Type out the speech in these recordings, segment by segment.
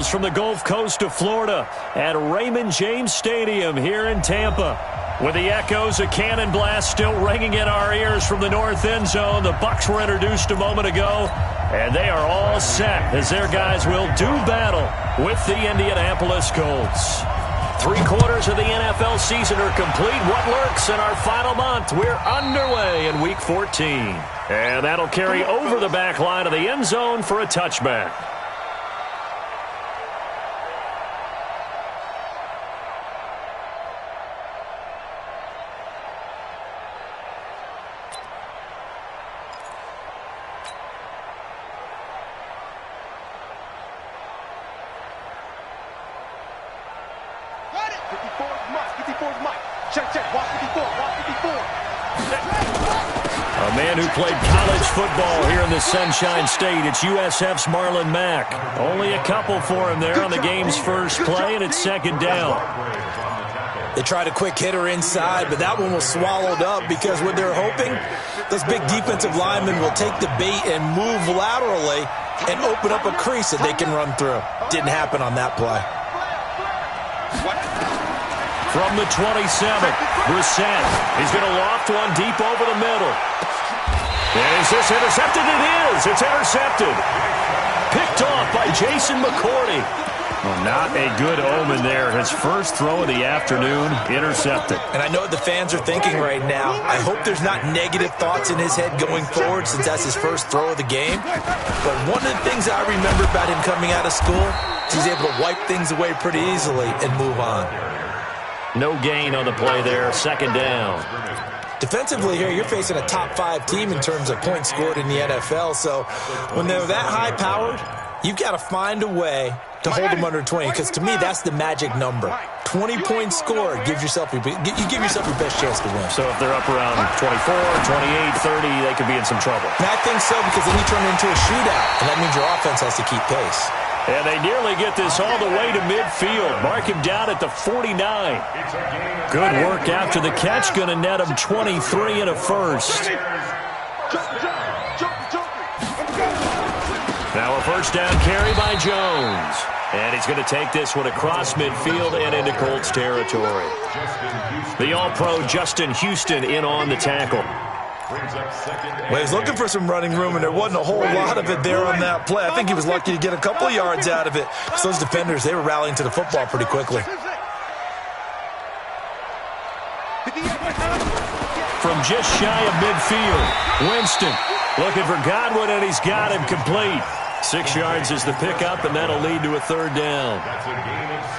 Greetings from the Gulf Coast of Florida at Raymond James Stadium here in Tampa. With the echoes of cannon blast still ringing in our ears from the north end zone, the Bucs were introduced a moment ago, and they are all set as their guys will do battle with the Indianapolis Colts. 3/4 of the NFL season are complete. What lurks in our final month? We're underway in Week 14. And that'll carry over the back line of the end zone for a touchback. A man who played college football here in the Sunshine State. It's USF's Marlon Mack. Only a couple for him there on the game's first play, and it's second down. They tried a quick hitter inside, but that one was swallowed up because what they're hoping, those big defensive linemen will take the bait and move laterally and open up a crease that they can run through. Didn't happen on that play. From the 27, Brissett. He's going to loft one deep over the middle. And is this intercepted? It is. It's intercepted. Picked off by Jason McCourty. Well, not a good omen there. His first throw of the afternoon, intercepted. And I know what the fans are thinking right now. I hope there's not negative thoughts in his head going forward since that's his first throw of the game. But one of the things I remember about him coming out of school is he's able to wipe things away pretty easily and move on. No gain on the play there. Second down. Defensively here, you're facing a top-5 team in terms of points scored in the NFL. So when they're that high-powered, you've got to find a way to hold them under 20, because to me, that's the magic number. 20 points scored gives yourself you give yourself your best chance to win. So if they're up around 24, 28, 30, they could be in some trouble. And I think so, because then you turn it into a shootout, and that means your offense has to keep pace. And they nearly get this all the way to midfield. Mark him down at the 49. Good work after the catch. Going to net him 23 and a first. Now a first down carry by Jones. And he's going to take this one across midfield and into Colts territory. The All-Pro Justin Houston in on the tackle. Well, he was looking for some running room, and there wasn't a whole lot of it there on that play. I think he was lucky to get a couple of yards out of it. So those defenders, they were rallying to the football pretty quickly. From just shy of midfield, Winston looking for Godwin, and he's got him complete. 6 yards is the pickup, and that'll lead to a third down.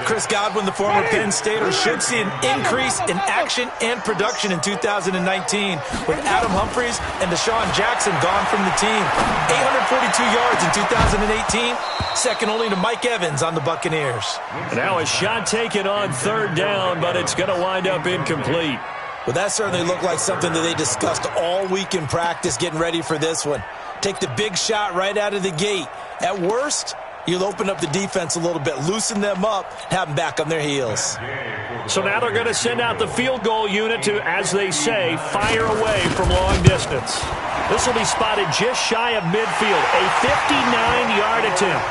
Chris Godwin, the former Penn Stater, should see an increase in action and production in 2019 with Adam Humphries and Deshaun Jackson gone from the team. 842 yards in 2018, second only to Mike Evans on the Buccaneers. Now a shot taken on third down, but it's going to wind up incomplete. Well, that certainly looked like something that they discussed all week in practice getting ready for this one. Take the big shot right out of the gate. At worst, you'll open up the defense a little bit, loosen them up, have them back on their heels. So now they're going to send out the field goal unit to, as they say, fire away from long distance. This will be spotted just shy of midfield, a 59-yard attempt.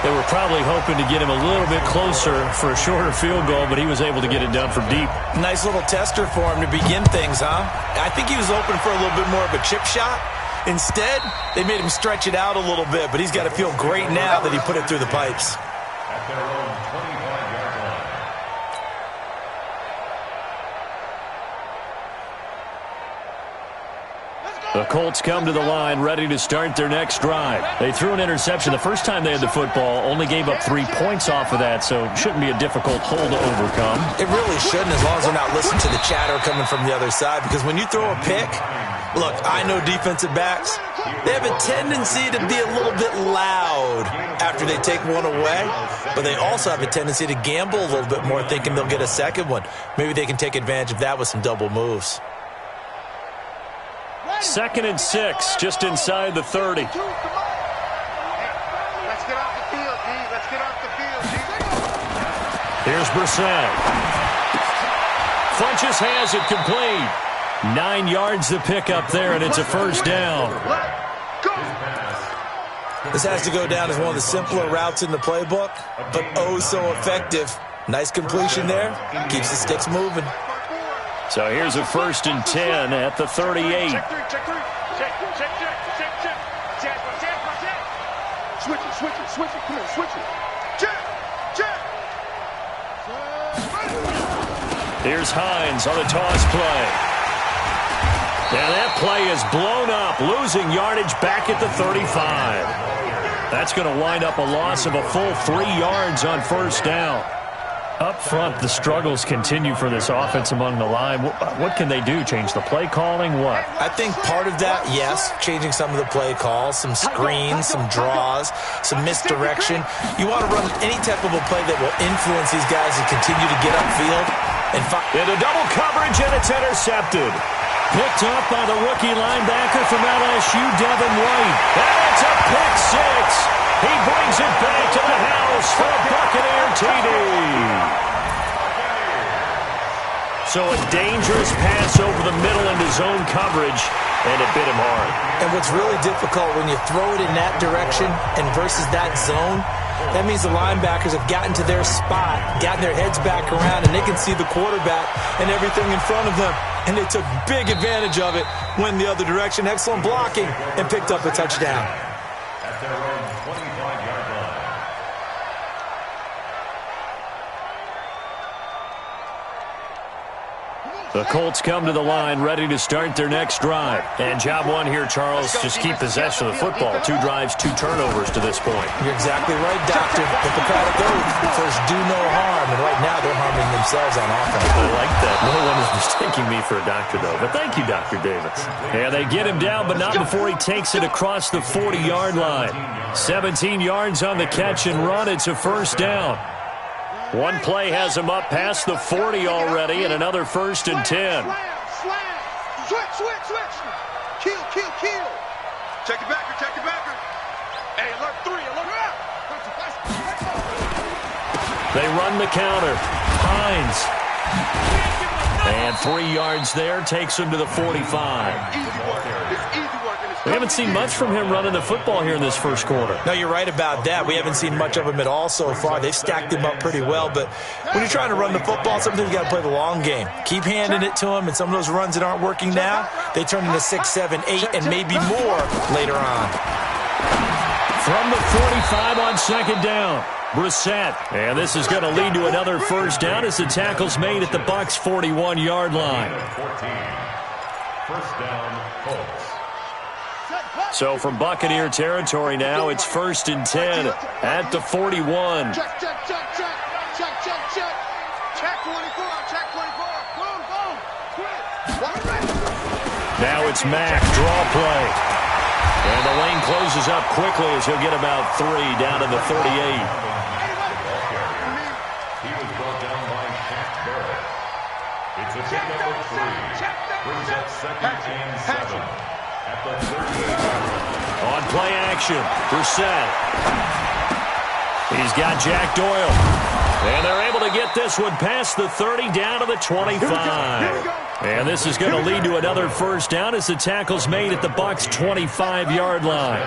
They were probably hoping to get him a little bit closer for a shorter field goal, but he was able to get it done from deep. Nice little tester for him to begin things, huh? I think he was open for a little bit more of a chip shot. Instead, they made him stretch it out a little bit, but he's got to feel great now that he put it through the pipes. The Colts come to the line ready to start their next drive. They threw an interception the first time they had the football, only gave up 3 points off of that, so it shouldn't be a difficult hole to overcome. It really shouldn't, as long as they're not listening to the chatter coming from the other side, because when you throw a pick, look, I know defensive backs, they have a tendency to be a little bit loud after they take one away, but they also have a tendency to gamble a little bit more, thinking they'll get a second one. Maybe they can take advantage of that with some double moves. 2nd and 6, just inside the 30. Let's get off the field, D. Let's get off the field, D. Here's Brissett. Funches has it complete. 9 yards the pickup there, and it's a first down. This has to go down as one of the simpler routes in the playbook, but oh so effective. Nice completion there. Keeps the sticks moving. So here's a 1st and 10 at the 38. Check three. Switch it. Come on, switch it. Check. Here's Hines on the toss play. And that play is blown up, losing yardage back at the 35. That's going to wind up a loss of a full 3 yards on 1st down. Up front, the struggles continue for this offense among the line. What can they do? Change the play calling? What? I think part of that, yes, changing some of the play calls, some screens, some draws, some misdirection. You want to run any type of a play that will influence these guys to continue to get upfield. Into double coverage, and it's intercepted. Picked up by the rookie linebacker from LSU, Devin White. And it's a pick six. He brings it back to the house for a Buccaneer TD. So a dangerous pass over the middle into zone coverage, and it bit him hard. And what's really difficult when you throw it in that direction and versus that zone, that means the linebackers have gotten to their spot, gotten their heads back around, and they can see the quarterback and everything in front of them. And they took big advantage of it, went the other direction, excellent blocking, and picked up a touchdown. At their own 25-yard line. The Colts come to the line, ready to start their next drive. And job one here, Charles, just keep possession of the football. 2 drives, 2 turnovers to this point. You're exactly right, Doctor. Hippocratic oath. First, do no harm. And right now, they're harming themselves on offense. I like that. No one is mistaking me for a doctor, though. But thank you, Dr. Davis. Yeah, they get him down, but not before he takes it across the 40-yard line. 17 yards on the catch and run. It's a 1st down. One play has him up past the 40 already, and another 1st and 10. Slam. Switch. Kill. Check it backer. Hey, alert 3, alert up. They run the counter. Hines. And 3 yards there takes him to the 45. It's easy work. We haven't seen much from him running the football here in this first quarter. No, you're right about that. We haven't seen much of him at all so far. They've stacked him up pretty well, but when you're trying to run the football, sometimes you got to play the long game. Keep handing it to him, and some of those runs that aren't working now, they turn into 6, 7, 8, and maybe more later on. From the 45 on 2nd down, Brissett. And this is going to lead to another 1st down as the tackle's made at the Bucs' 41-yard line. 1st down, Colts. So from Buccaneer territory now, it's 1st and 10 at the 41. Check. Check 24. Boom. Quit. Now it's Mack, draw play. And the lane closes up quickly as he'll get about 3 down to the 38. He was brought down by Shaq Barrett. It's a pickup of 3. Brings up 2nd and 7 at the 38. On play action, Brissett. He's got Jack Doyle. And they're able to get this one past the 30 down to the 25. And this is going to lead to another 1st down as the tackle's made at the Bucs' 25-yard line.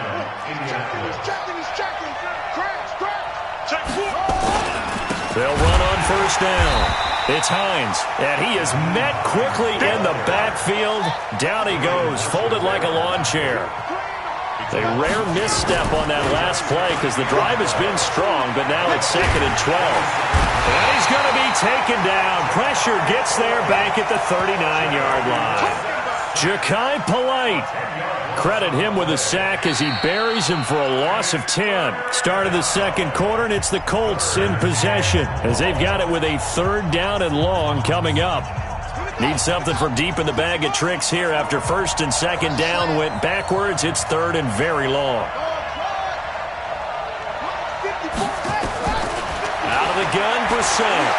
They'll run on 1st down. It's Hines, and he is met quickly in the backfield. Down he goes, folded like a lawn chair. A rare misstep on that last play because the drive has been strong, but now it's 2nd and 12. And he's going to be taken down. Pressure gets there back at the 39-yard line. Jachai Polite. Credit him with a sack as he buries him for a loss of 10. Start of the 2nd quarter, and it's the Colts in possession as they've got it with a 3rd down and long coming up. Need something from deep in the bag of tricks here after 1st and 2nd down went backwards. It's 3rd and very long. Out of the gun, Brissett.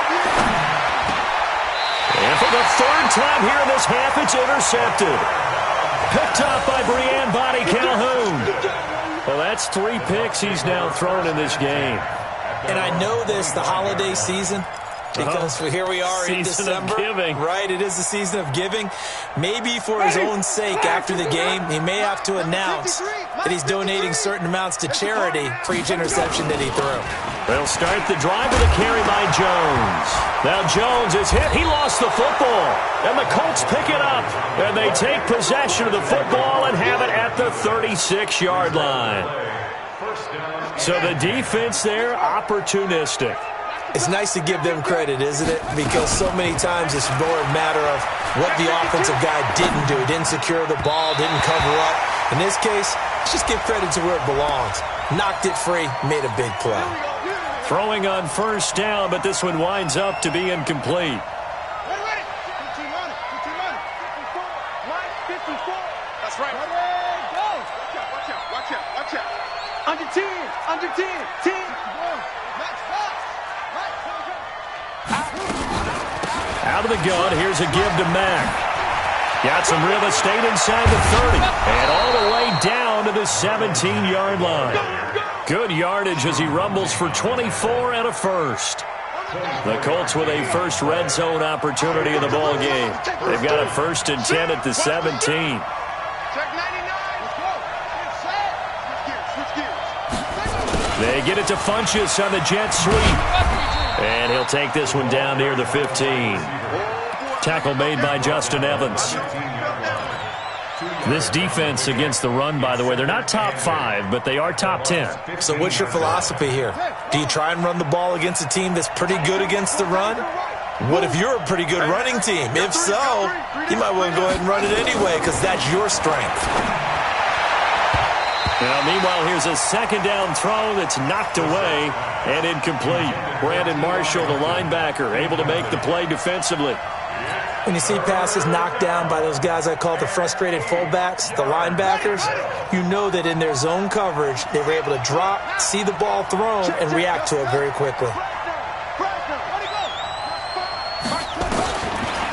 And for the 3rd time here in this half, it's intercepted. Picked up by Brian Body Calhoun. Well, that's 3 picks he's now thrown in this game. And I know this, the holiday season, because here we are in December. Season of giving. Right, it is the season of giving. Maybe for his own sake after the game, he may have to announce and he's donating certain amounts to charity for each interception that he threw. They'll start the drive with a carry by Jones. Now Jones is hit. He lost the football. And the Colts pick it up. And they take possession of the football and have it at the 36-yard line. So the defense there, opportunistic. It's nice to give them credit, isn't it? Because so many times it's more a matter of what the offensive guy didn't do. Didn't secure the ball, didn't cover up. In this case, let's just give credit to where it belongs. Knocked it free, made a big play. Throwing on first down, but this one winds up to be incomplete. That's right. Watch out. Under 10. 10. Out of the gun, here's a give to Mack. Got some real estate inside the 30. And all the way down to the 17-yard line. Good yardage as he rumbles for 24 and a first. The Colts with a first red zone opportunity in the ball game. They've got a 1st and 10 at the 17. They get it to Funchess on the jet sweep. And he'll take this one down near the 15. Tackle made by Justin Evans. This defense against the run, by the way, they're not top 5, but they are top 10. So what's your philosophy here? Do you try and run the ball against a team that's pretty good against the run? What if you're a pretty good running team? If so, you might want to go ahead and run it anyway because that's your strength. Now, meanwhile, here's a second down throw that's knocked away and incomplete. Brandon Marshall, the linebacker, able to make the play defensively. When you see passes knocked down by those guys I call the frustrated fullbacks, the linebackers, you know that in their zone coverage, they were able to drop, see the ball thrown, and react to it very quickly.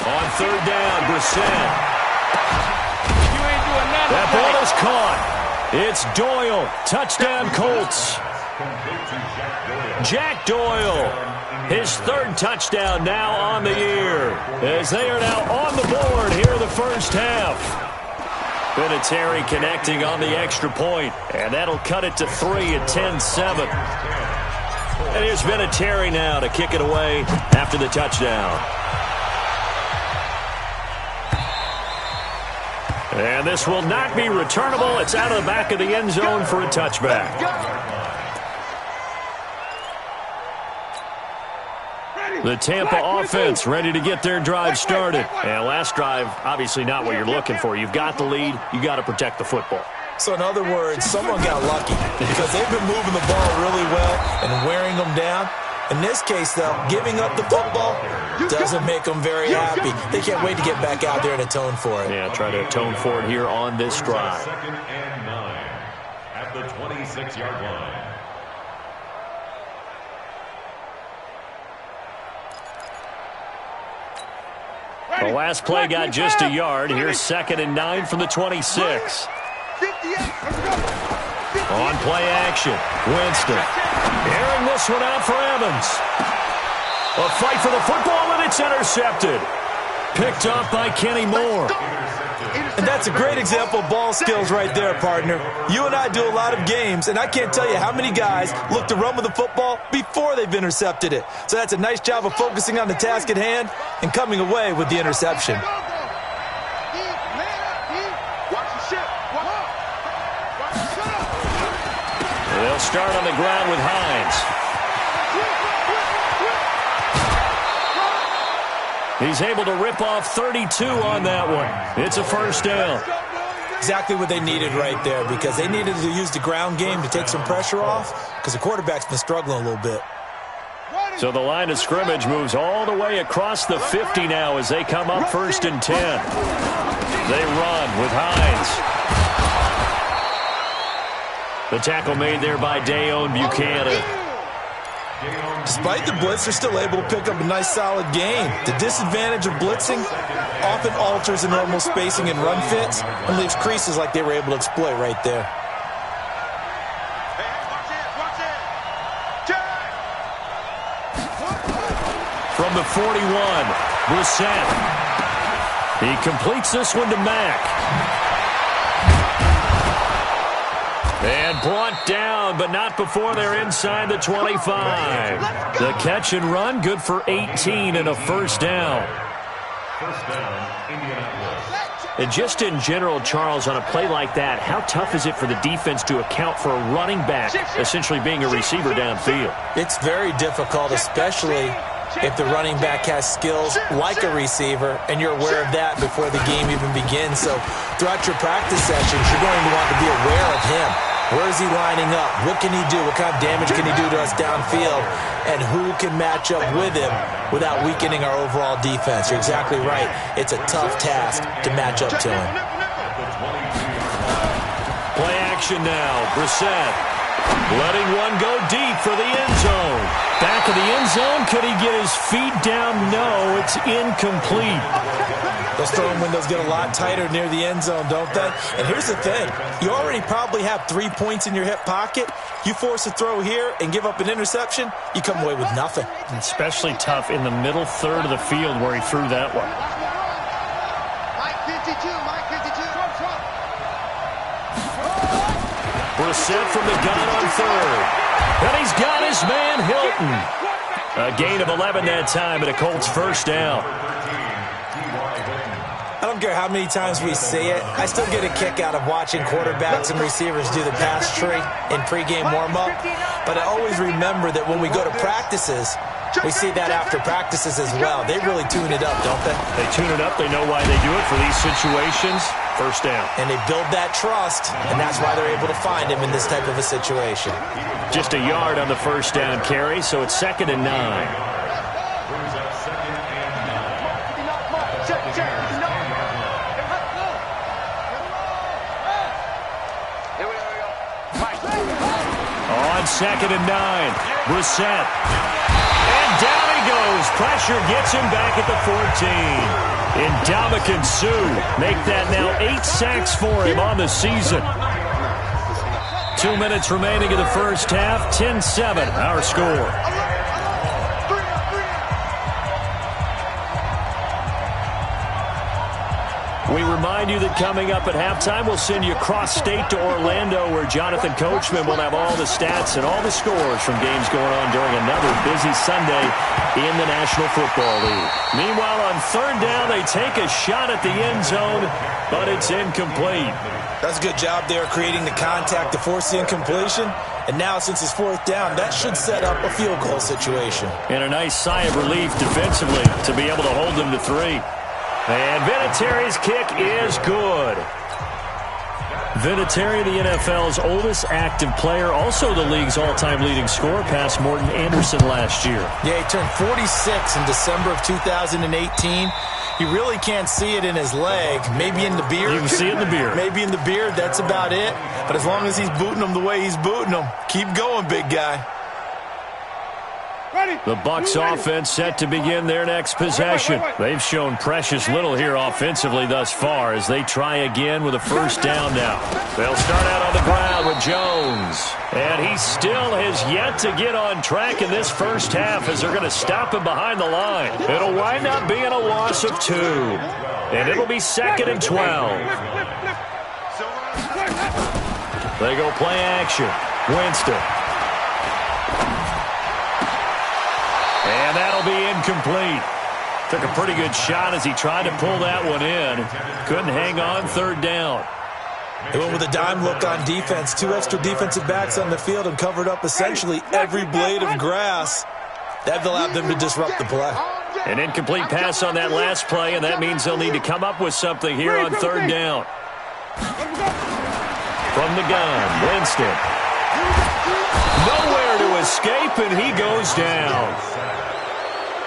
On third down, Brissett. That ball is caught. It's Doyle. Touchdown, Colts. Jack Doyle. His 3rd touchdown now on the year. As they are now on the board here in the first half. Vinatieri connecting on the extra point. And that'll cut it to 3 at 10-7. And here's Vinatieri now to kick it away after the touchdown. And this will not be returnable. It's out of the back of the end zone for a touchback. The Tampa offense ready to get their drive started. And last drive, obviously not what you're looking for. You've got the lead. You got to protect the football. So in other words, someone got lucky because they've been moving the ball really well and wearing them down. In this case, though, giving up the football doesn't make them very happy. They can't wait to get back out there and atone for it. Yeah, try to atone for it here on this drive. 2nd and 9 at the 26-yard line. The last play got just a yard. Here's 2nd and 9 from the 26. On play action, Winston. Airing this one out for Evans. A fight for the football, and it's intercepted. Picked up by Kenny Moore. And that's a great example of ball skills right there, partner. You and I do a lot of games, and I can't tell you how many guys look to run with the football before they've intercepted it. So that's a nice job of focusing on the task at hand and coming away with the interception. They'll start on the ground with Hines. He's able to rip off 32 on that one. It's a first down. Exactly what they needed right there because they needed to use the ground game to take some pressure off because the quarterback's been struggling a little bit. So the line of scrimmage moves all the way across the 50 now as they come up 1st and 10. They run with Hines. The tackle made there by Dayon Buchanan. Despite the blitz, they're still able to pick up a nice solid gain. The disadvantage of blitzing often alters the normal spacing and run fits and leaves creases like they were able to exploit right there. From the 41, Brissett. He completes this one to Mack. And brought down, but not before they're inside the 25. The catch and run, good for 18 and a first down. First down, Indianapolis. And just in general, Charles, on a play like that, how tough is it for the defense to account for a running back essentially being a receiver downfield? It's very difficult, especially if the running back has skills like a receiver, and you're aware of that before the game even begins. So throughout your practice sessions, you're going to want to be aware of him. Where is he lining up? What can he do? What kind of damage can he do to us downfield? And who can match up with him without weakening our overall defense? You're exactly right. It's a tough task to match up to him. Play action now. Brissett letting one go deep for the end zone. Back of the end zone. Could he get his feet down? No, it's incomplete. Those throwing windows get a lot tighter near the end zone, don't they? And here's the thing. You already probably have 3 points in your hip pocket. You force a throw here and give up an interception, you come away with nothing. Especially tough in the middle third of the field where he threw that one. Mike 52, Mike 52. Brissett from the gun on third. And he's got his man Hilton. A gain of 11 that time and a Colts first down. I don't care how many times we see it. I still get a kick out of watching quarterbacks and receivers do the pass tree in pregame warm-up. But I always remember that when we go to practices, we see that after practices as well. They really tune it up, don't they? They tune it up. They know why they do it for these situations. First down. And they build that trust, and that's why they're able to find him in this type of a situation. Just a yard on the first down carry, so it's 2nd and 9. Brings up 2nd and 9. On 2nd and 9, Brissett. And down he goes. Pressure gets him back at the 14. Ndamukong Suh make that now 8 sacks for him on the season. 2 minutes remaining in the first half. 10-7, our score. We remind you that coming up at halftime, we'll send you cross-state to Orlando, where Jonathan Coachman will have all the stats and all the scores from games going on during another busy Sunday in the National Football League. Meanwhile, on third down, they take a shot at the end zone, but it's incomplete. That's a good job there creating the contact to force the incompletion. And now, since it's fourth down, that should set up a field goal situation. And a nice sigh of relief defensively to be able to hold them to 3. And Vinatieri's kick is good. Vinatieri, the NFL's oldest active player, also the league's all-time leading scorer, past Morton Anderson last year. Yeah, he turned 46 in December of 2018. You really can't see it in his leg. Maybe in the beard. You can see it in the beard. Maybe in the beard. That's about it. But as long as he's booting them the way he's booting them, keep going, big guy. The Bucs offense set to begin their next possession. They've shown precious little here offensively thus far as they try again with a first down now. They'll start out on the ground with Jones. And he still has yet to get on track in this first half as they're going to stop him behind the line. It'll wind up being a loss of 2. And it'll be 2nd and 12. They go play action. Winston. And that'll be incomplete. Took a pretty good shot as he tried to pull that one in. Couldn't hang on third down. They went with a dime look on defense. 2 extra defensive backs on the field and covered up essentially every blade of grass. That allowed them to disrupt the play. An incomplete pass on that last play, and that means they'll need to come up with something here on third down. From the gun, Winston. Nowhere to escape, and he goes down.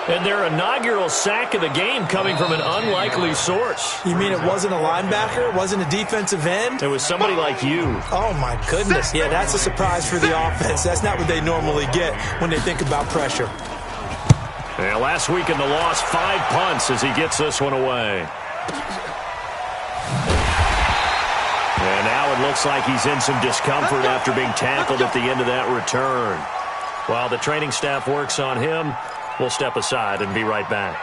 And their inaugural sack of the game coming from an unlikely source. You mean it wasn't a linebacker? It wasn't a defensive end? It was somebody like you. Oh, my goodness. Yeah, that's a surprise for the offense. That's not what they normally get when they think about pressure. Yeah, last week in the loss, 5 punts as he gets this one away. And now it looks like he's in some discomfort after being tackled at the end of that return. While the training staff works on him, we'll step aside and be right back.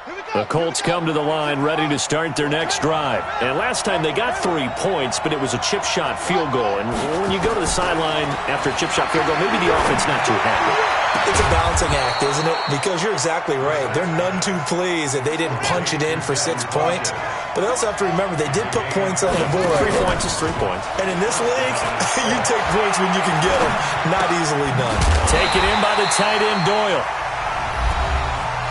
Here we go. The Colts come to the line ready to start their next drive. And last time they got 3 points, but it was a chip shot field goal. And when you go to the sideline after a chip shot field goal, maybe the offense not too happy. It's a balancing act, isn't it? Because you're exactly right. They're none too pleased that they didn't punch it in for 6 points. But they also have to remember they did put points on the board. 3 points is 3 points. And in this league, you take points when you can get them. Not easily done. Taken in by the tight end, Doyle.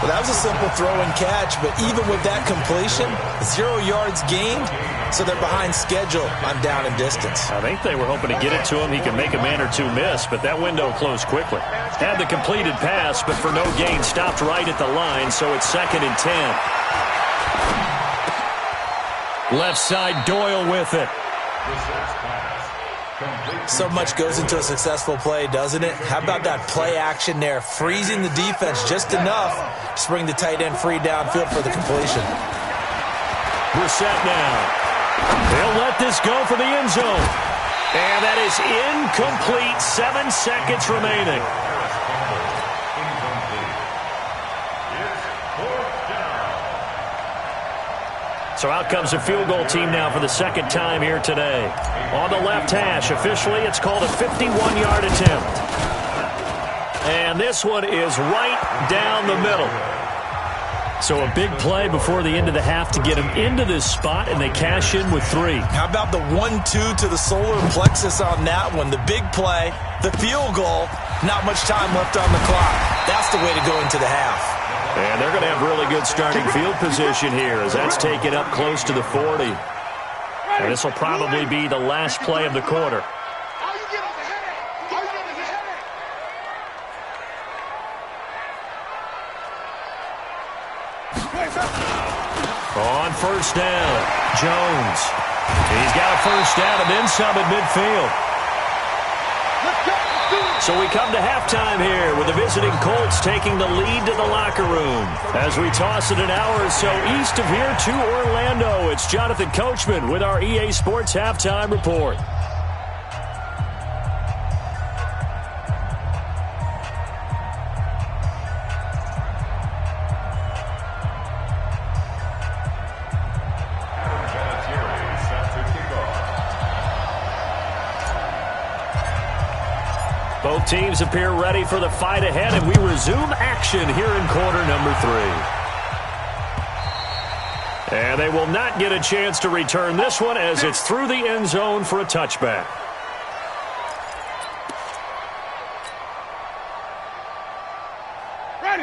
Well, that was a simple throw and catch, but even with that completion, 0 yards gained, so they're behind schedule on down and distance. I think they were hoping to get it to him. He could make a man or two miss, but that window closed quickly. Had the completed pass, but for no gain, stopped right at the line, so it's 2nd and 10. Left side, Doyle with it. So much goes into a successful play, doesn't it? How about that play action there, freezing the defense just enough to bring the tight end free downfield for the completion. Brissett now. They'll let this go for the end zone. And that is incomplete. 7 seconds remaining. So out comes the field goal team now for the 2nd time here today. On the left hash, officially, it's called a 51-yard attempt. And this one is right down the middle. So a big play before the end of the half to get them into this spot, and they cash in with 3. How about the 1-2 to the solar plexus on that one? The big play, the field goal, not much time left on the clock. That's the way to go into the half. And they're going to have really good starting field position here as that's taken up close to the 40. And this will probably be the last play of the quarter. On first down, Jones. He's got a first down and then some at midfield. So we come to halftime here with the visiting Colts taking the lead to the locker room. As we toss it an hour or so east of here to Orlando, it's Jonathan Coachman with our EA Sports Halftime Report. Both teams appear ready for the fight ahead, and we resume action here in quarter number 3. And they will not get a chance to return this one as it's through the end zone for a touchback.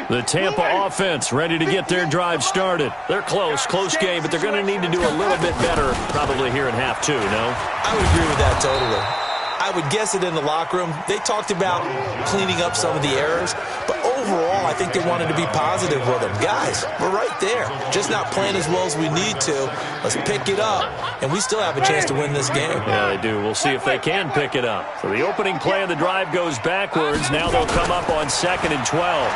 The Tampa offense ready to get their drive started. They're close game, but they're going to need to do a little bit better probably here in half 2, no? I would agree with that totally. I would guess it in the locker room. They talked about cleaning up some of the errors, but overall, I think they wanted to be positive with them. Guys, we're right there. Just not playing as well as we need to. Let's pick it up, and we still have a chance to win this game. Yeah, they do. We'll see if they can pick it up. So the opening play of the drive goes backwards. Now they'll come up on 2nd and 12.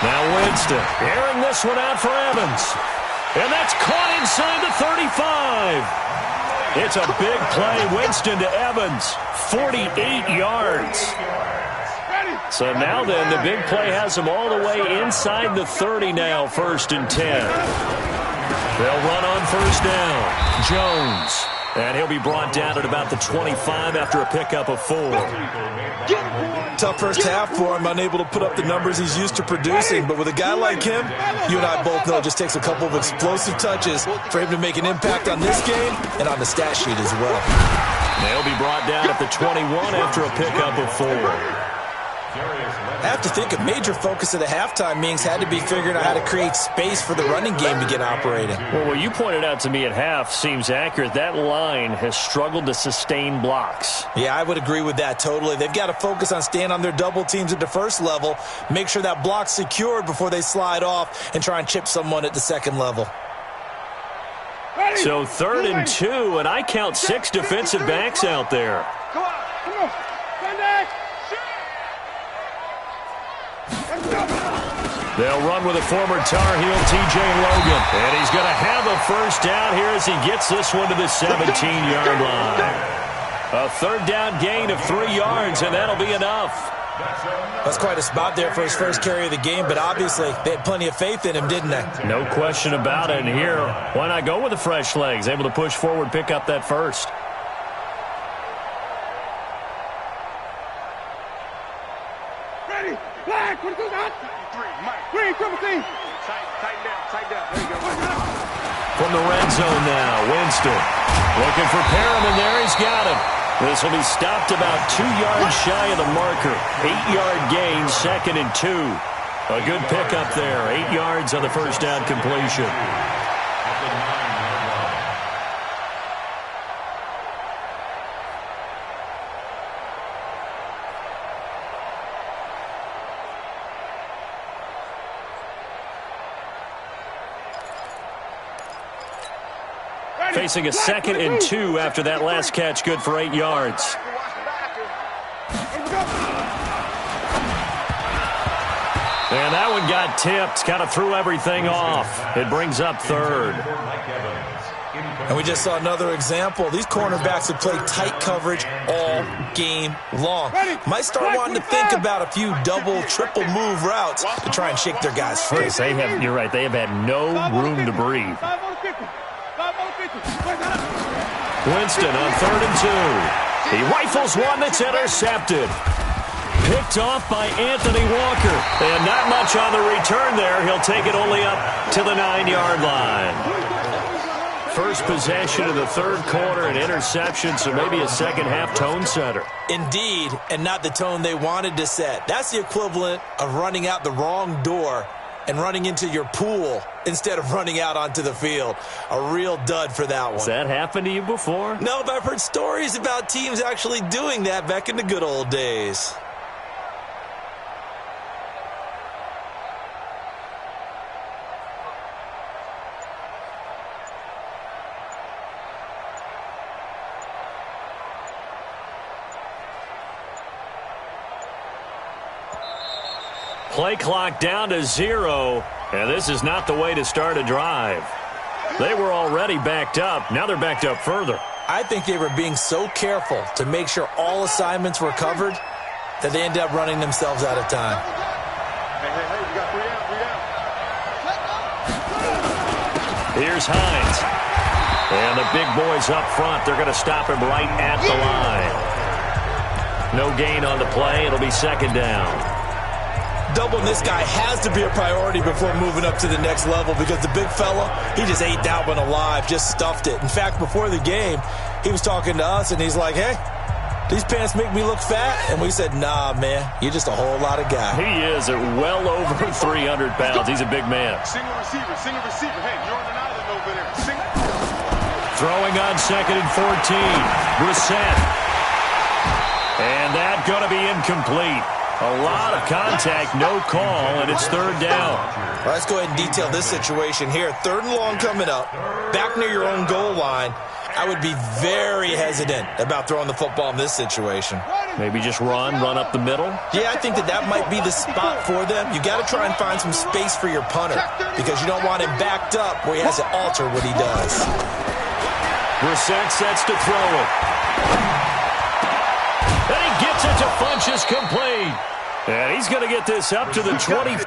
Now Winston airing this one out for Evans. And that's caught inside the 35. It's a big play. Winston to Evans. 48 yards. So now then, the big play has them all the way inside the 30 now, 1st and 10. They'll run on first down. Jones. And he'll be brought down at about the 25 after a pickup of 4. Tough first half for him, unable to put up the numbers he's used to producing. But with a guy like him, you and I both know it just takes a couple of explosive touches for him to make an impact on this game and on the stat sheet as well. They'll be brought down at the 21 after a pickup of 4. I have to think a major focus of the halftime meetings had to be figuring out how to create space for the running game to get operating. Well, what you pointed out to me at half seems accurate. That line has struggled to sustain blocks. Yeah, I would agree with that totally. They've got to focus on staying on their double teams at the first level, make sure that block's secured before they slide off and try and chip someone at the second level. So 3rd and 2, and I count 6 defensive backs out there. Come on. Stand back. They'll run with a former Tar Heel, T.J. Logan. And he's going to have a first down here as he gets this one to the 17-yard line. A 3rd down gain of 3 yards, and that'll be enough. That's quite a spot there for his first carry of the game, but obviously they had plenty of faith in him, didn't they? No question about it. And here, why not go with the fresh legs? Able to push forward, pick up that first. Ready, flag, 22, out. 3, Mike. 3, triple team. Tighten down. There you go. From the red zone now, Winston. Looking for Perriman there, he's got him. This will be stopped about 2 yards shy of the marker. 8-yard gain, 2nd and 2. A good pickup there, 8 yards on the first down completion. Facing a 2nd and 2 after that last catch, good for 8 yards. And that one got tipped, kind of threw everything off. It brings up 3rd. And we just saw another example. These cornerbacks have played tight coverage all game long. Might start wanting to think about a few double, triple move routes to try and shake their guys free. You're right, they have had no room to breathe. Winston on 3rd and 2. He rifles one that's intercepted. Picked off by Anthony Walker. And not much on the return there. He'll take it only up to the 9-yard line. First possession of the 3rd quarter, an interception, so maybe a second-half tone setter. Indeed, and not the tone they wanted to set. That's the equivalent of running out the wrong door and running into your pool instead of running out onto the field. A real dud for that one. Has that happened to you before? No, but I've heard stories about teams actually doing that back in the good old days. Play clock down to 0, and this is not the way to start a drive. They were already backed up. Now they're backed up further. I think they were being so careful to make sure all assignments were covered that they ended up running themselves out of time. Hey, we got 3 out. Here's Hines. And the big boys up front, they're going to stop him right at the line. No gain on the play. It'll be 2nd down. Doubling this guy has to be a priority before moving up to the next level because the big fella, he just ate that one alive, just stuffed it. In fact, before the game, he was talking to us, and he's like, hey, these pants make me look fat? And we said, nah, man, you're just a whole lot of guy. He is at well over 300 pounds. He's a big man. Single receiver. Hey, you're on an island over there. Throwing on 2nd and 14. Brissett. And that's going to be incomplete. A lot of contact, no call, and it's 3rd down. Well, let's go ahead and detail this situation here. 3rd and long coming up, back near your own goal line. I would be very hesitant about throwing the football in this situation. Maybe just run up the middle? Yeah, I think that might be the spot for them. You got to try and find some space for your punter because you don't want him backed up where he has to alter what he does. Brissett sets to throw it. And he gets it to Funchess complete. And he's going to get this up to the 20.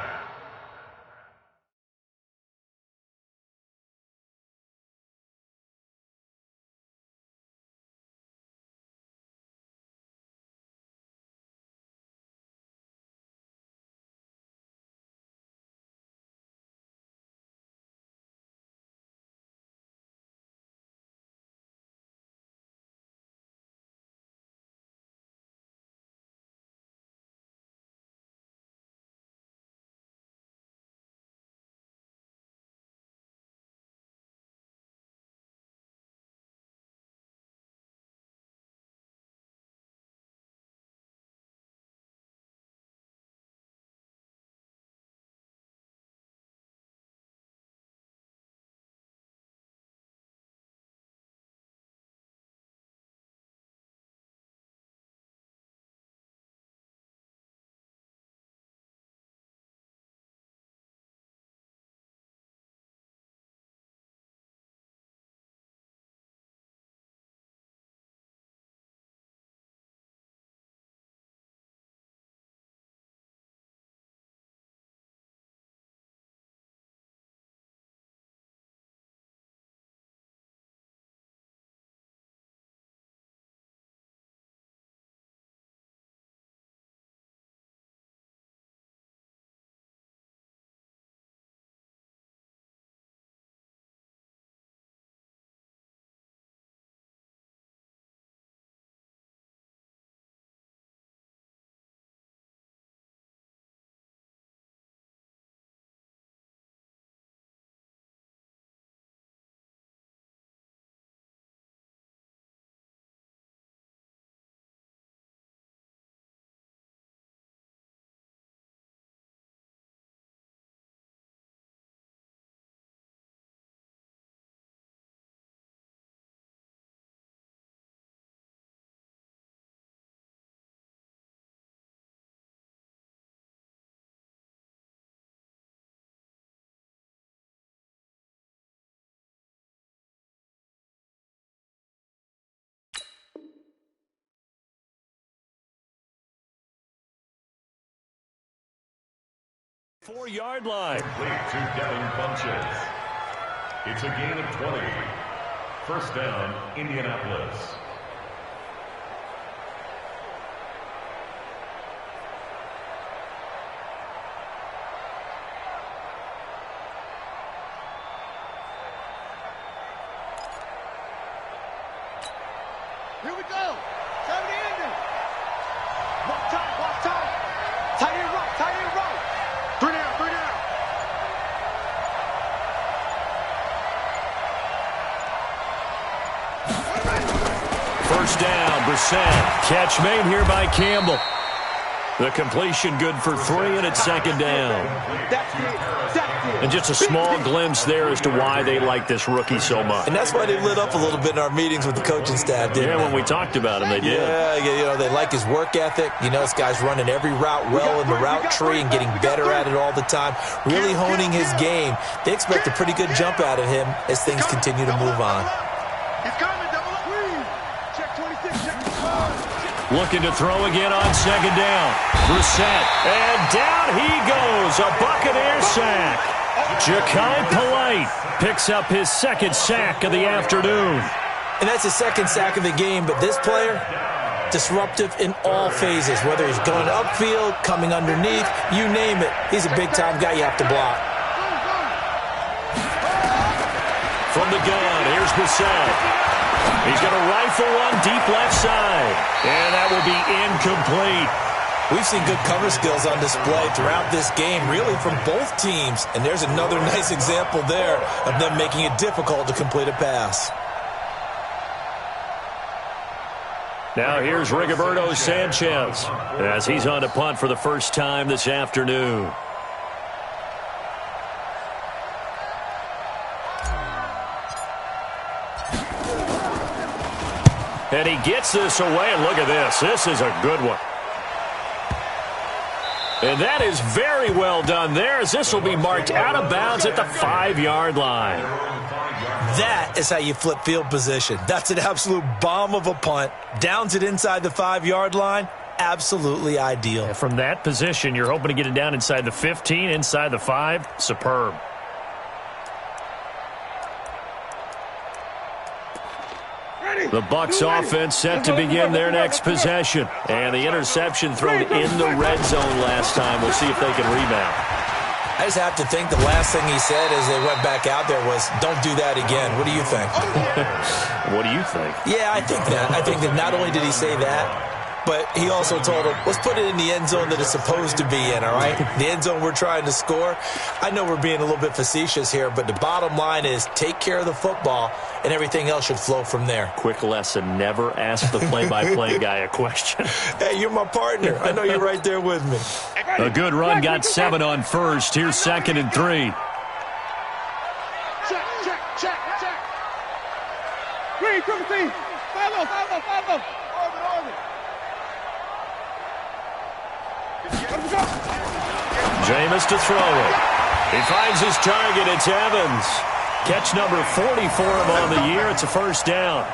4-yard line. Complete to Devin Funchess. It's a gain of 20. First down, Indianapolis. Here we go. 70 ending. Walk tight, walk tight. Tight end right, tight end right. 3 down, 3 down. First down, Brissett. Catch made here by Campbell. The completion good for 3, and it's second down. That's it. That's it. And just a small glimpse there as to why they like this rookie so much. And that's why they lit up a little bit in our meetings with the coaching staff, didn't Yeah, they? when we talked about him, they did. Yeah, they like his work ethic. This guy's running every route well in the route tree and getting better at it all the time, really honing his game. They expect a pretty good jump out of him as things continue to move on. He's coming, double up. Check 26, check 25. Looking to throw again on second down. Brissett, and down he goes. A Buccaneer sack. Ja'Kai Polite picks up his second sack of the afternoon. And that's his second sack of the game, but this player, disruptive in all phases, whether he's going upfield, coming underneath, you name it. He's a big-time guy you have to block. From the gun, here's Brissett. He's going to rifle one deep left side, and that will be incomplete. We've seen good cover skills on display throughout this game, really from both teams. And there's another nice example there of them making it difficult to complete a pass. Now here's Rigoberto Sanchez as he's on to punt for the first time this afternoon. And he gets this away, and look at this. This is a good one. And that is very well done there, as this will be marked out of bounds at the 5-yard line. That is how you flip field position. That's an absolute bomb of a punt. Downs it inside the 5-yard line. Absolutely ideal. And from that position, you're hoping to get it down inside the 15, inside the 5. Superb. The Bucs offense set to begin their next possession. And the interception thrown in the red zone last time. We'll see if they can rebound. I just have to think the last thing he said as they went back out there was, don't do that again. What do you think? What do you think? Yeah, I think that. I think that not only did he say that, but he also told him, let's put it in the end zone that it's supposed to be in, all right? The end zone we're trying to score. I know we're being a little bit facetious here, but the bottom line is take care of the football, and everything else should flow from there. Quick lesson, never ask the play-by-play guy a question. Hey, you're my partner. I know you're right there with me. A good run got 7 on first. Here's 2nd and 3. Check, check, check, check. Green, triple team. 5-0, 5-0, 5-0. Orbit. Jameis to throw it. He finds his target. It's Evans. Catch number 40 for him on the year. It's a first down.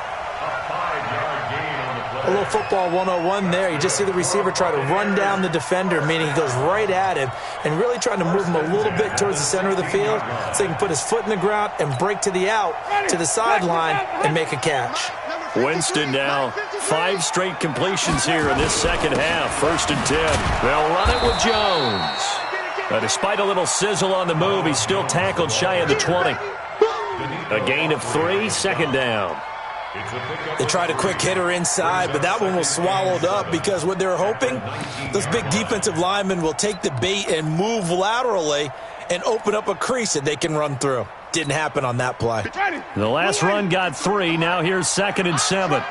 A little football 101 there. You just see the receiver try to run down the defender, meaning he goes right at him and really trying to move him a little bit towards the center of the field so he can put his foot in the ground and break to the out, to the sideline, and make a catch. Winston now 5 straight completions here in this second half. 1st and 10. They'll run it with Jones. Despite a little sizzle on the move, he's still tackled shy of the 20. A gain of 3, 2nd down. They tried a quick hitter inside, but that one was swallowed up because what they're hoping, those big defensive linemen will take the bait and move laterally and open up a crease that they can run through. Didn't happen on that play. The last run got 3. Now here's 2nd and 7.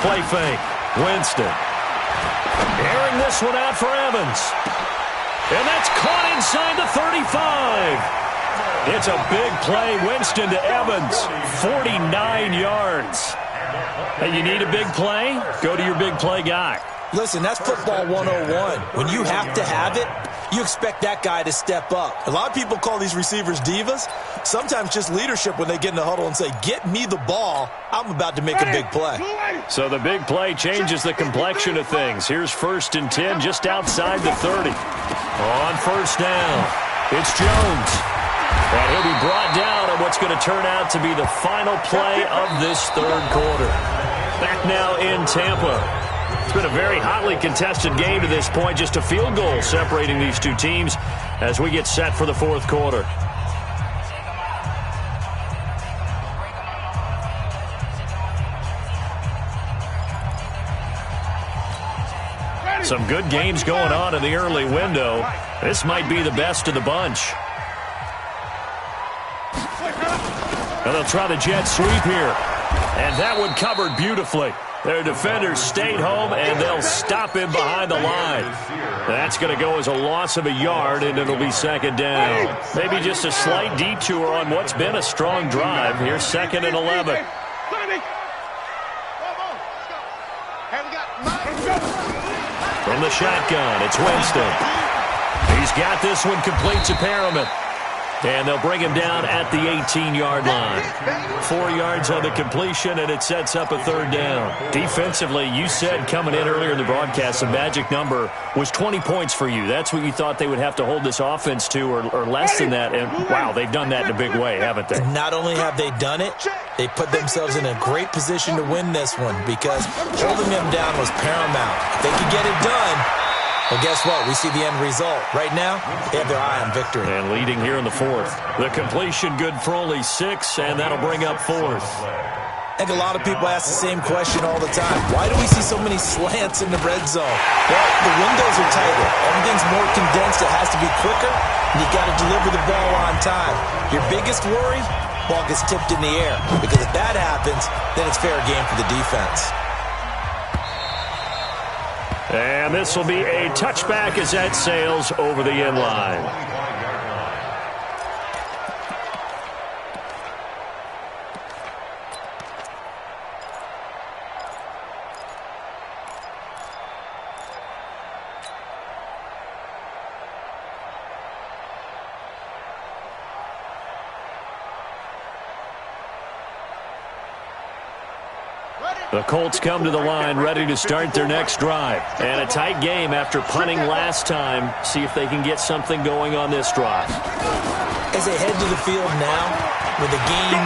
Play fake. Winston. Airing this one out for Evans. And that's caught inside the 35. It's a big play. Winston to Evans. 49 yards. Hey, you need a big play? Go to your big play guy. Listen, that's football 101. When you have to have it, you expect that guy to step up. A lot of people call these receivers divas. Sometimes just leadership when they get in the huddle and say, get me the ball. I'm about to make a big play. So the big play changes the complexion of things. Here's 1st and 10 just outside the 30. On 1st down, it's Jones. And he'll be brought down on what's going to turn out to be the final play of this 3rd quarter. Back now in Tampa. It's been a very hotly contested game to this point. Just a field goal separating these two teams as we get set for the 4th quarter. Some good games going on in the early window. This might be the best of the bunch. And they'll try the jet sweep here. And that one covered beautifully. Their defenders stayed home, and they'll stop him behind the line. That's going to go as a loss of a yard, and it'll be 2nd down. Maybe just a slight detour on what's been a strong drive. Here's 2nd and 11. From the shotgun, it's Winston. He's got this one complete to Perriman. And they'll bring him down at the 18-yard line. 4 yards on the completion, and it sets up a 3rd down. Defensively, you said coming in earlier in the broadcast, the magic number was 20 points for you. That's what you thought they would have to hold this offense to, or less than that. And, wow, they've done that in a big way, haven't they? Not only have they done it, they put themselves in a great position to win this one because holding them down was paramount. If they could get it done, well, guess what? We see the end result. Right now, they have their eye on victory. And leading here in the 4th. The completion good for only 6, and that'll bring up 4th. I think a lot of people ask the same question all the time. Why do we see so many slants in the red zone? Well, the windows are tighter. Everything's more condensed. It has to be quicker, and you got to deliver the ball on time. Your biggest worry? Ball gets tipped in the air. Because if that happens, then it's fair game for the defense. And this will be a touchback as that sails over the end line. The Colts come to the line ready to start their next drive. And a tight game after punting last time. See if they can get something going on this drive. As they head to the field now, with the game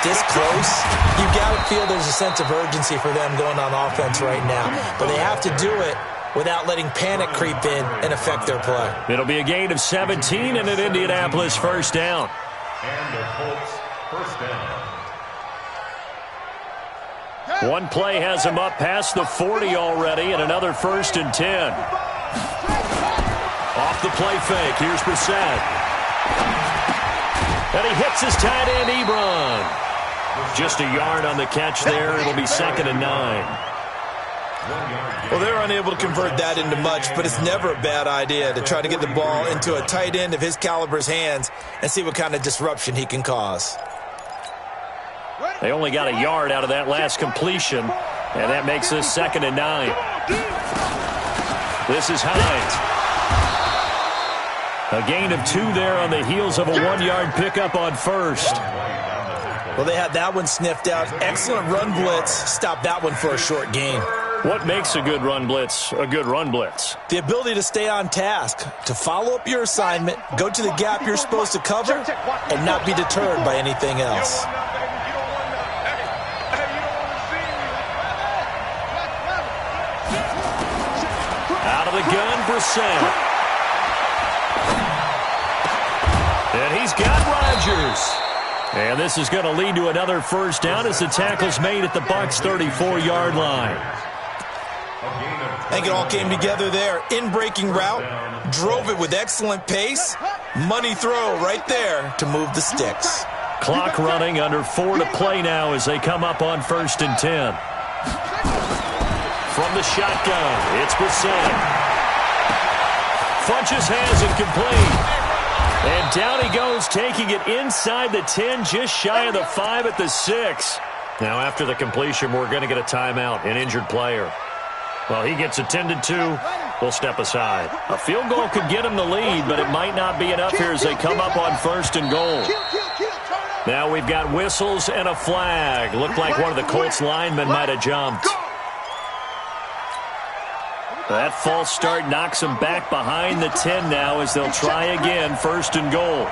this close, you got to feel there's a sense of urgency for them going on offense right now. But they have to do it without letting panic creep in and affect their play. It'll be a gain of 17 and an Indianapolis 1st down. And the Colts 1st down. One play has him up past the 40 already, and another 1st and 10. Off the play fake, here's Brissett. And he hits his tight end, Ebron. Just a yard on the catch there. It'll be 2nd and 9. Well, they're unable to convert that into much, but it's never a bad idea to try to get the ball into a tight end of his caliber's hands and see what kind of disruption he can cause. They only got a yard out of that last completion, and that makes this 2nd and 9. This is Hines. A gain of 2 there on the heels of a 1-yard pickup on 1st. Well, they had that one sniffed out. Excellent run blitz. Stop that one for a short gain. What makes a good run blitz a good run blitz? The ability to stay on task, to follow up your assignment, go to the gap you're supposed to cover, and not be deterred by anything else. Out of the gun, Brissett. And he's got Rodgers. And this is going to lead to another 1st down as the tackle's made at the Bucs' 34-yard line. I think it all came together there. In-breaking route, drove it with excellent pace. Money throw right there to move the sticks. Clock running, under 4 to play now as they come up on 1st and 10. From the shotgun, it's Brissett. Funches has it complete. And down he goes, taking it inside the 10, just shy of the 5 at the 6. Now after the completion, we're going to get a timeout, an injured player. Well, he gets attended to. We'll step aside. A field goal could get him the lead, but it might not be enough here as they come up on 1st and goal. Now we've got whistles and a flag. Looked like one of the Colts linemen might have jumped. That false start knocks them back behind the 10 now as they'll try again, 1st and goal.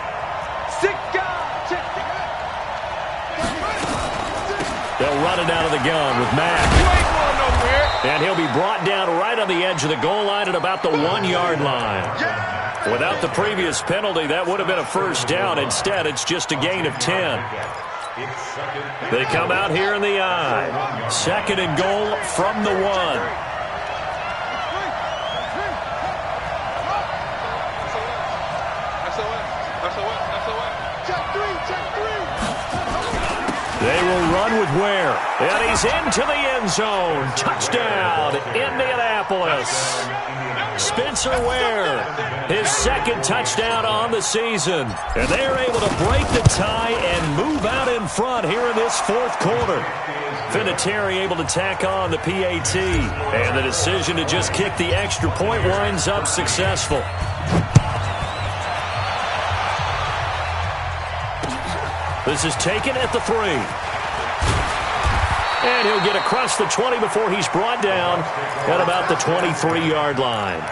They'll run it out of the gun with Mack. And he'll be brought down right on the edge of the goal line at about the 1-yard line. Without the previous penalty, that would have been a first down. Instead, it's just a gain of 10. They come out here in the I. 2nd and goal from the 1. They will run with Ware. And he's into the end zone. Touchdown, Indianapolis. Spencer Ware, his 2nd touchdown on the season. And they are able to break the tie and move out in front here in this 4th quarter. Vinatieri able to tack on the PAT. And the decision to just kick the extra point winds up successful. This is taken at the 3. And he'll get across the 20 before he's brought down at about the 23-yard line.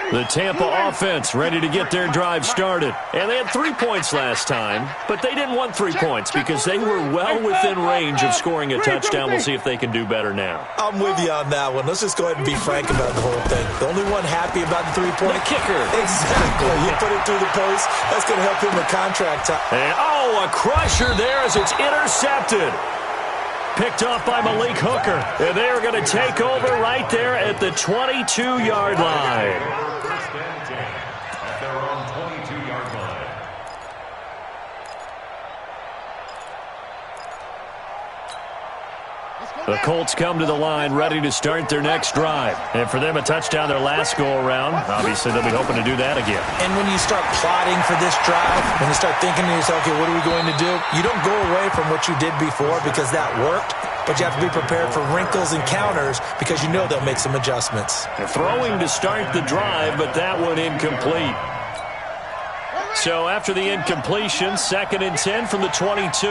The Tampa offense ready to get their drive started. And they had 3 points last time, but they didn't want 3 points because they were well within range of scoring a touchdown. We'll see if they can do better now. I'm with you on that one. Let's just go ahead and be frank about the whole thing. The only one happy about the 3-point the kicker. Exactly. You put it through the post. That's going to help him with contract time. And, a crusher there as it's intercepted. Picked off by Malik Hooker. And they're going to take over right there at the 22-yard line. The Colts come to the line ready to start their next drive. And for them, a touchdown their last go-around. Obviously, they'll be hoping to do that again. And when you start plotting for this drive, when you start thinking to yourself, okay, what are we going to do? You don't go away from what you did before because that worked, but you have to be prepared for wrinkles and counters because you know they'll make some adjustments. They're throwing to start the drive, but that one incomplete. So after the incompletion, 2nd and 10 from the 22.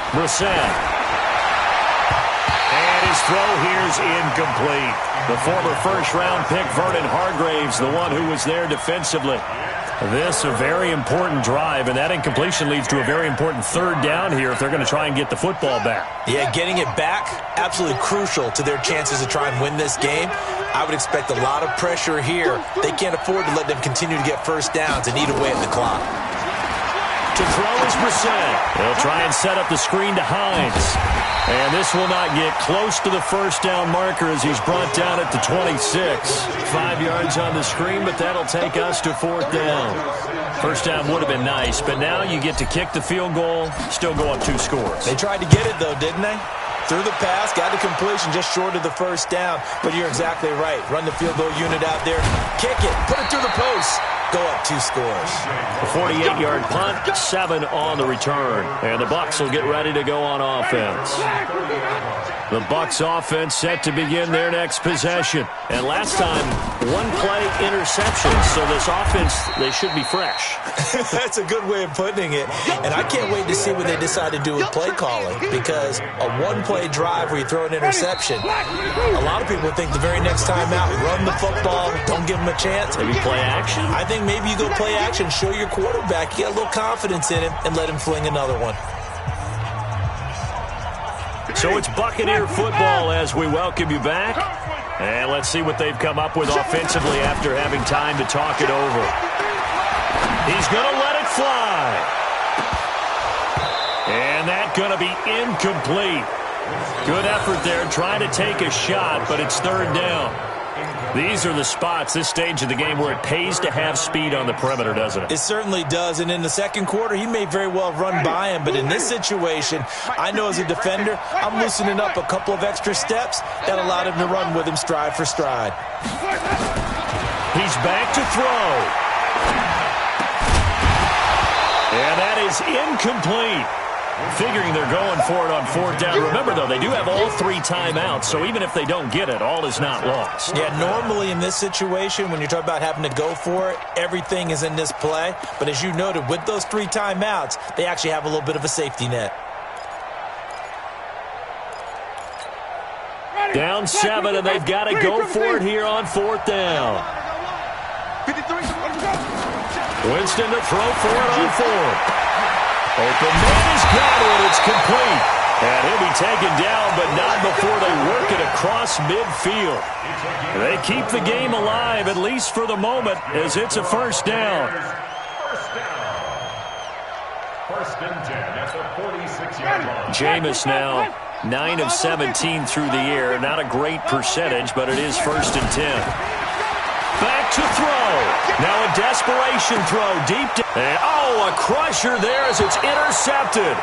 Brissett. And his throw here's incomplete. The former first-round pick, Vernon Hargraves, the one who was there defensively. This a very important drive, and that incompletion leads to a very important 3rd down here if they're going to try and get the football back. Yeah, getting it back, absolutely crucial to their chances to try and win this game. I would expect a lot of pressure here. They can't afford to let them continue to get first downs and eat away at the clock. To throw is Brissett. They'll try and set up the screen to Hines. And this will not get close to the first down marker as he's brought down at the 26. 5 yards on the screen, but that'll take us to 4th down. First down would have been nice, but now you get to kick the field goal, still go up 2 scores. They tried to get it, though, didn't they? Through the pass, got the completion just short of the first down. But you're exactly right. Run the field goal unit out there. Kick it. Put it through the post. Go up 2 scores. A 48-yard punt, 7 on the return. And the Bucs will get ready to go on offense. The Bucs offense set to begin their next possession. And last time, 1-play interception. So this offense, they should be fresh. That's a good way of putting it. And I can't wait to see what they decide to do with play calling. Because a 1-play drive where you throw an interception, a lot of people think the very next time out, run the football, don't give them a chance. Maybe play action? I think maybe you go play action, show your quarterback, get a little confidence in him, and let him fling another one. So it's Buccaneer football as we welcome you back. And let's see what they've come up with offensively after having time to talk it over. He's going to let it fly. And that's going to be incomplete. Good effort there trying to take a shot, but it's 3rd down. These are the spots, this stage of the game, where it pays to have speed on the perimeter, doesn't it? It certainly does, and in the second quarter, he may very well run by him, but in this situation, I know as a defender, I'm loosening up a couple of extra steps that allowed him to run with him stride for stride. He's back to throw. And that is incomplete. Figuring they're going for it on fourth down. Remember, though, they do have all 3 timeouts, so even if they don't get it, all is not lost. Yeah, normally in this situation, when you're talking about having to go for it, everything is in this play. But as you noted, with those 3 timeouts, they actually have a little bit of a safety net. Down 7, and they've got to go for it here on fourth down. Winston to throw for it on fourth. Open man is got it. It's complete. And he'll be taken down, but not before they work it across midfield. They keep the game alive, at least for the moment, as it's a first down. First and 10 at the 46-yard line. Jameis now 9 of 17 through the air. Not a great percentage, but it is first and 10. Back to throw. Now a desperation throw deep down. A crusher there as it's intercepted.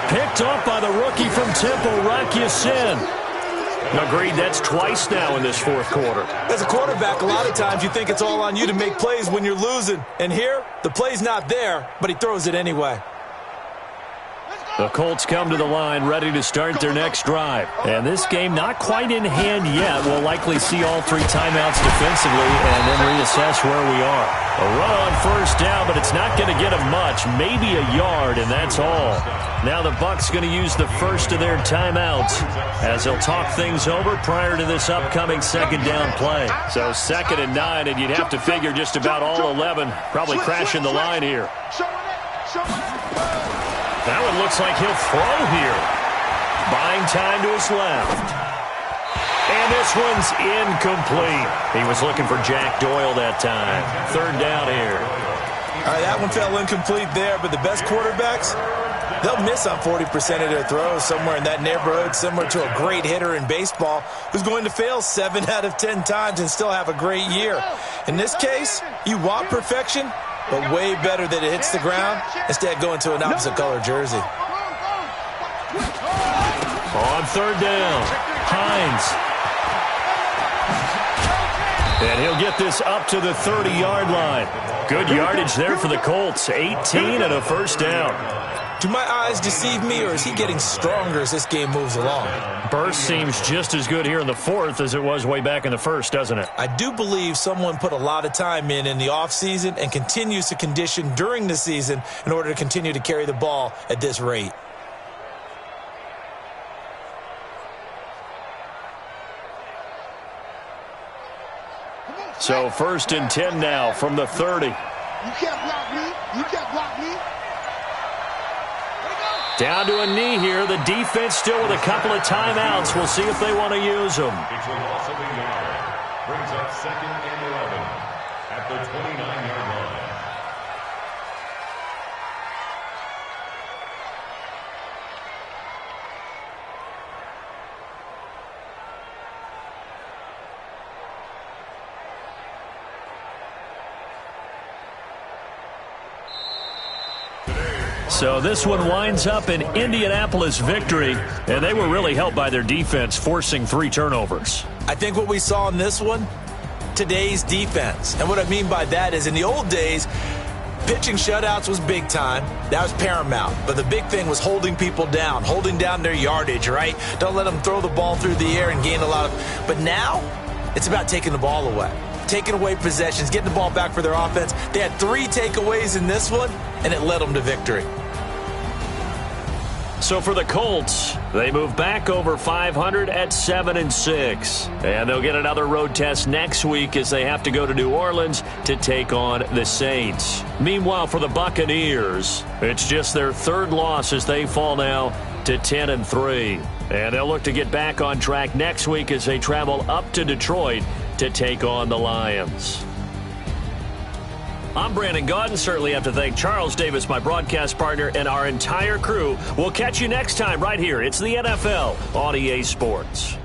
Picked up by the rookie from Temple, Rock Ya-Sin. Agreed, that's twice now in this fourth quarter. As a quarterback, a lot of times you think it's all on you to make plays when you're losing. And here, the play's not there, but he throws it anyway. The Colts come to the line ready to start their next drive. And this game not quite in hand yet. We'll likely see all 3 timeouts defensively and then reassess where we are. A run on first down, but it's not going to get them much. Maybe a yard, and that's all. Now the Bucs going to use the first of their timeouts as they'll talk things over prior to this upcoming second down play. So 2nd and 9, and you'd have to figure just about all 11 probably crashing the line here. That one looks like he'll throw here. Buying time to his left. And this one's incomplete. He was looking for Jack Doyle that time. 3rd down here. All right, that one fell incomplete there, but the best quarterbacks, they'll miss on 40% of their throws somewhere in that neighborhood, similar to a great hitter in baseball who's going to fail 7 out of 10 times and still have a great year. In this case, you want perfection, but way better that it hits the ground instead of going to an opposite color jersey. On 3rd down, Hines. And he'll get this up to the 30-yard line. Good yardage there for the Colts. 18 and a first down. Do my eyes deceive me, or is he getting stronger as this game moves along? Burst seems just as good here in the 4th as it was way back in the 1st, doesn't it? I do believe someone put a lot of time in the offseason and continues to condition during the season in order to continue to carry the ball at this rate. So 1st and 10 now from the 30. You can't block me. You can't block me. Down to a knee here. The defense still with a couple of timeouts. We'll see if they want to use them. It's a loss of a yard. Brings up 2nd and 11 at the 29-yard line. So this one winds up an Indianapolis victory, and they were really helped by their defense, forcing 3 turnovers. I think what we saw in this one, today's defense. And what I mean by that is in the old days, pitching shutouts was big time. That was paramount. But the big thing was holding people down, holding down their yardage, right? Don't let them throw the ball through the air and gain a lot of... But now, it's about taking the ball away. Taking away possessions, getting the ball back for their offense. They had 3 takeaways in this one, and it led them to victory. So for the Colts, they move back over 500 at 7-6. And they'll get another road test next week as they have to go to New Orleans to take on the Saints. Meanwhile, for the Buccaneers, it's just their 3rd loss as they fall now to 10-3. And they'll look to get back on track next week as they travel up to Detroit to take on the Lions. I'm Brandon Gaudin. Certainly have to thank Charles Davis, my broadcast partner, and our entire crew. We'll catch you next time right here. It's the NFL on EA Sports.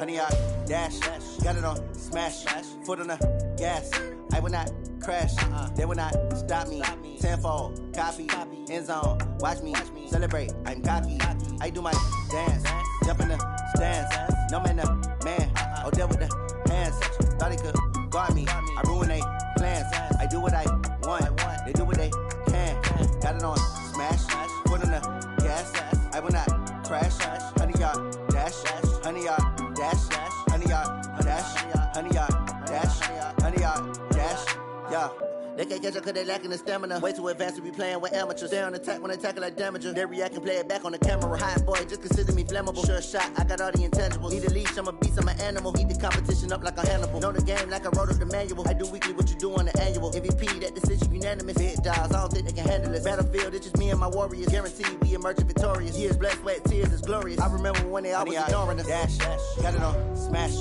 100 yard dash. Got it on smash. Foot on the gas. I will not crash. They will not stop me. Tenfold, copy, end zone. Watch me celebrate. I'm cocky. I do my dance. Jump in the stands. No man, the man. Oh, deal with the hands. Thought he could guard me. I ruin they plans. I do what I want. They do what they can. Got it on smash. Foot on the gas. I will not crash. 100 yard dash. 100 yard dash. 100 yard dash. 100 yard dash. 100 yard dash. Yeah. They can't catch up cause they lacking the stamina. Way too advanced to be playing with amateurs. Stay on attack when they tackle like damager. They react and play it back on the camera. Hot boy, just consider me flammable. Sure shot, I got all the intangibles. Need a leash, I'm a beast, I'm an animal. Heat the competition up like a Hannibal. Know the game like I wrote up the manual. I do weekly what you do on the annual. MVP, that decision unanimous. Hit dials, I don't think they can handle it. Battlefield, it's just me and my warriors. Guaranteed we emerging victorious. Years, blood, sweat, tears, it's glorious. I remember when they always ignoring us. Dash, got it on smash.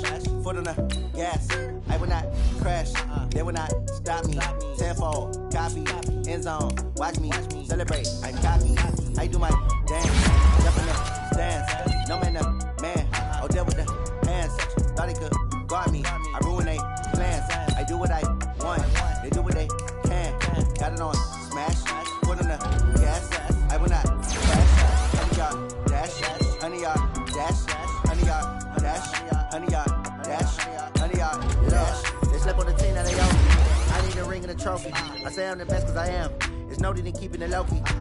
Foot on the gas. I will not crash. They will not stop me. Tenfold, copy, end zone. Watch me celebrate. I'm cocky. I do my dance. Jump in the stands. No man, the man. Oh, deal with the hands. Thought he could guard me. I ruin they plans. I do what I want. They do what they can. Got it on smash. Foot on the gas. I will not crash. 100 yard dash. 100 yard dash. 100 yard dash. 100 yard dash. 100 yard dash. They slept on the team, now they own me. I need a ring and a trophy. I say I'm the best cause I am. There's no need in keeping it low-key.